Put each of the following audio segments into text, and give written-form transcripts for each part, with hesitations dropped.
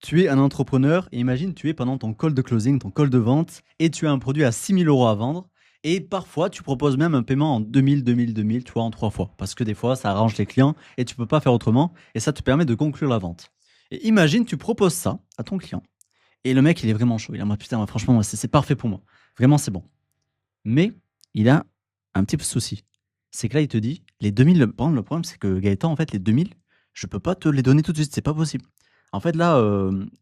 Tu es un entrepreneur et imagine, tu es pendant ton call de closing, ton call de vente et tu as un produit à 6 000 € à vendre et parfois tu proposes même un paiement en 2000, 2000, 2000, tu vois, en 3 fois parce que des fois ça arrange les clients et tu peux pas faire autrement et ça te permet de conclure la vente. Et imagine, tu proposes ça à ton client et le mec il est vraiment chaud. Il est en mode putain, moi, franchement, moi, c'est parfait pour moi. Vraiment, c'est bon. Mais il a un petit souci. C'est que là, il te dit les 2000, le problème, c'est que Gaëtan, en fait, les 2000, je peux pas te les donner tout de suite, c'est pas possible. En fait, là,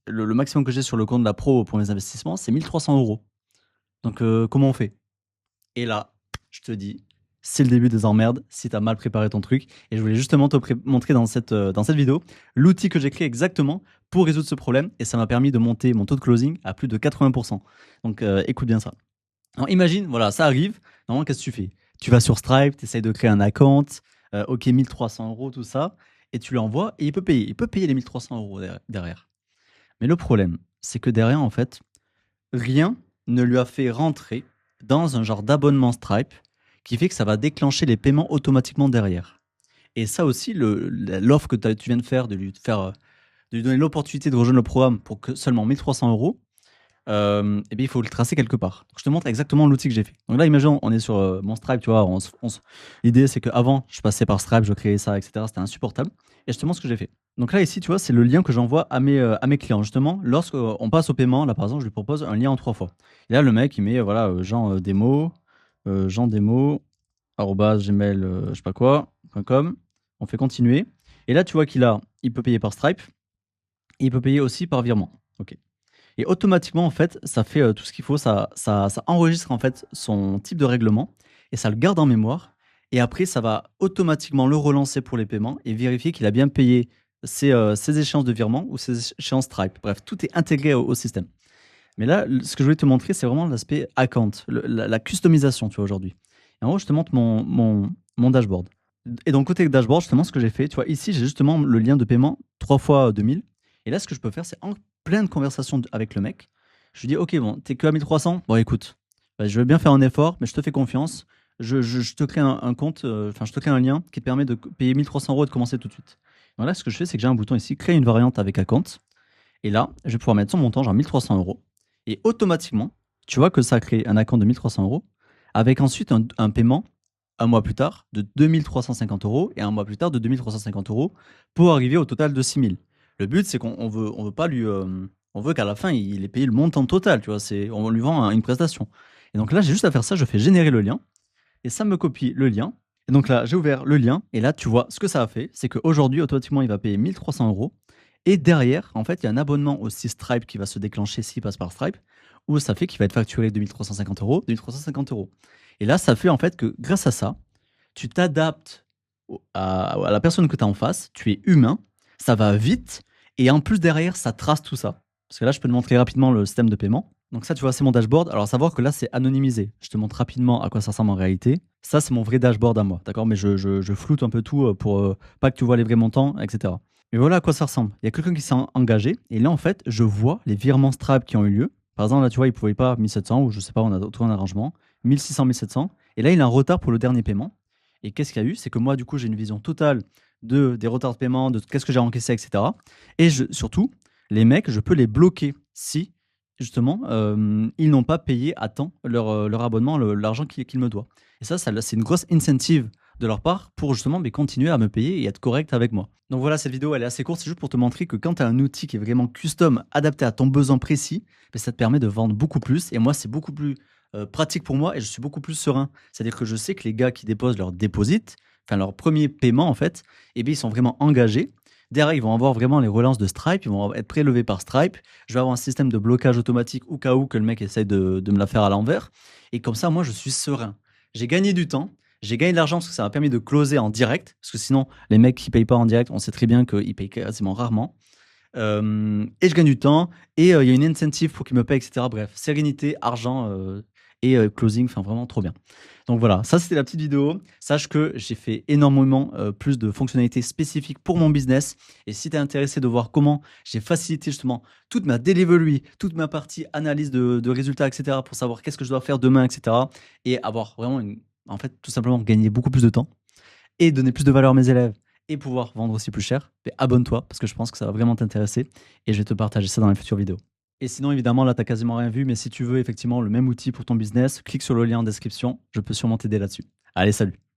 le maximum que j'ai sur le compte de la pro pour mes investissements, c'est 1 300 €. Donc, comment on fait? Et là, je te dis, c'est le début des emmerdes si tu as mal préparé ton truc. Et je voulais justement te montrer dans cette vidéo l'outil que j'ai créé exactement pour résoudre ce problème. Et ça m'a permis de monter mon taux de closing à plus de 80%. Donc, écoute bien ça. Alors imagine, voilà, ça arrive. Normalement, qu'est-ce que tu fais? Tu vas sur Stripe, tu essayes de créer un account, OK, 1 300 €, tout ça, et tu l'envoies et il peut payer. Il peut payer les 1 300 € derrière. Mais le problème, c'est que derrière, en fait, rien ne lui a fait rentrer dans un genre d'abonnement Stripe qui fait que ça va déclencher les paiements automatiquement derrière. Et ça aussi, l'offre que tu viens de faire, de lui donner l'opportunité de rejoindre le programme pour que seulement 1 300 €, et bien, il faut le tracer quelque part. Donc, je te montre exactement l'outil que j'ai fait. Donc là, imaginons, on est sur mon Stripe, tu vois. L'idée, c'est qu'avant, je passais par Stripe, je créais ça, etc. C'était insupportable. Et je te montre ce que j'ai fait. Donc là, ici, tu vois, c'est le lien que j'envoie à mes clients. Justement, lorsqu'on passe au paiement, là, par exemple, je lui propose un lien en 3 fois. Et là, le mec, il met, voilà, Jean Démo, arobase gmail, je sais pas quoi, .com. On fait continuer. Et là, tu vois il peut payer par Stripe. Et il peut payer aussi par virement. OK. Et automatiquement, en fait, ça fait tout ce qu'il faut. Ça enregistre en fait son type de règlement et ça le garde en mémoire. Et après, ça va automatiquement le relancer pour les paiements et vérifier qu'il a bien payé ses échéances de virement ou ses échéances Stripe. Bref, tout est intégré au système. Mais là, ce que je voulais te montrer, c'est vraiment l'aspect account, la customisation, tu vois, aujourd'hui. Et en gros, je te montre mon dashboard. Et donc, côté dashboard, justement, ce que j'ai fait, tu vois, ici, j'ai justement le lien de paiement 3 fois 2000. Et là, ce que je peux faire, c'est en pleine conversation avec le mec, je lui dis, OK, bon, t'es que à 1 300. Bon, écoute, bah, je veux bien faire un effort, mais je te fais confiance. Je te crée un compte, enfin, je te crée un lien qui te permet de payer 1 300 € et de commencer tout de suite. Donc là, ce que je fais, c'est que j'ai un bouton ici, créer une variante avec account. Et là, je vais pouvoir mettre son montant, genre 1 300 €. Et automatiquement, tu vois que ça crée un account de 1 300 € avec ensuite un paiement un mois plus tard de 2 350 € et un mois plus tard de 2 350 € pour arriver au total de 6 000. Le but, c'est qu'on veut pas lui. On veut qu'à la fin, il ait payé le montant total, tu vois. On lui vend une prestation. Et donc là, j'ai juste à faire ça, je fais générer le lien et ça me copie le lien. Et donc là, j'ai ouvert le lien et là, tu vois, ce que ça a fait, c'est qu'aujourd'hui, automatiquement, il va payer 1 300 € et derrière, en fait, il y a un abonnement aussi Stripe qui va se déclencher s'il passe par Stripe, où ça fait qu'il va être facturé 2 350 €, 2 350 €. Et là, ça fait en fait que grâce à ça, tu t'adaptes à la personne que tu as en face, tu es humain, ça va vite, et en plus derrière, ça trace tout ça. Parce que là, je peux te montrer rapidement le système de paiement. Donc ça, tu vois, c'est mon dashboard. Alors, savoir que là, c'est anonymisé. Je te montre rapidement à quoi ça ressemble en réalité. Ça, c'est mon vrai dashboard à moi, d'accord? Mais je floute un peu tout pour pas que tu vois les vrais montants, etc. Mais voilà à quoi ça ressemble. Il y a quelqu'un qui s'est engagé, et là, en fait, je vois les virements Stripe qui ont eu lieu. Par exemple, là, tu vois, il ne pouvait pas 1700, ou je sais pas, on a trouvé un arrangement. 1600, 1700. Et là, il a un retard pour le dernier paiement. Et qu'est-ce qu'il y a eu? C'est que moi, du coup, j'ai une vision totale des retards de paiement, de qu'est-ce que j'ai encaissé, etc. Et surtout, les mecs, je peux les bloquer si, justement, ils n'ont pas payé à temps leur abonnement, l'argent qu'ils me doivent. Et ça, c'est une grosse incentive de leur part pour justement continuer à me payer et être correct avec moi. Donc voilà, cette vidéo, elle est assez courte. C'est juste pour te montrer que quand tu as un outil qui est vraiment custom, adapté à ton besoin précis, ben, ça te permet de vendre beaucoup plus. Et moi, c'est beaucoup plus pratique pour moi et je suis beaucoup plus serein. C'est-à-dire que je sais que les gars qui déposent leur déposit, enfin leur premier paiement en fait, eh bien, ils sont vraiment engagés. Derrière, ils vont avoir vraiment les relances de Stripe, ils vont être prélevés par Stripe. Je vais avoir un système de blocage automatique au cas où que le mec essaye de me la faire à l'envers. Et comme ça, moi, je suis serein. J'ai gagné du temps, j'ai gagné de l'argent parce que ça m'a permis de closer en direct. Parce que sinon, les mecs qui payent pas en direct, on sait très bien qu'ils payent quasiment rarement. Et je gagne du temps. Et il y a une incentive pour qu'ils me payent, etc. Bref, sérénité, argent et closing, enfin vraiment trop bien. Donc voilà, ça c'était la petite vidéo. Sache que j'ai fait énormément plus de fonctionnalités spécifiques pour mon business. Et si tu es intéressé de voir comment j'ai facilité justement toute ma delivery, toute ma partie analyse de résultats, etc. pour savoir qu'est-ce que je dois faire demain, etc. Et avoir vraiment en fait, tout simplement gagner beaucoup plus de temps et donner plus de valeur à mes élèves et pouvoir vendre aussi plus cher, abonne-toi parce que je pense que ça va vraiment t'intéresser et je vais te partager ça dans les futures vidéos. Et sinon, évidemment, là, tu n'as quasiment rien vu, mais si tu veux effectivement le même outil pour ton business, clique sur le lien en description, je peux sûrement t'aider là-dessus. Allez, salut!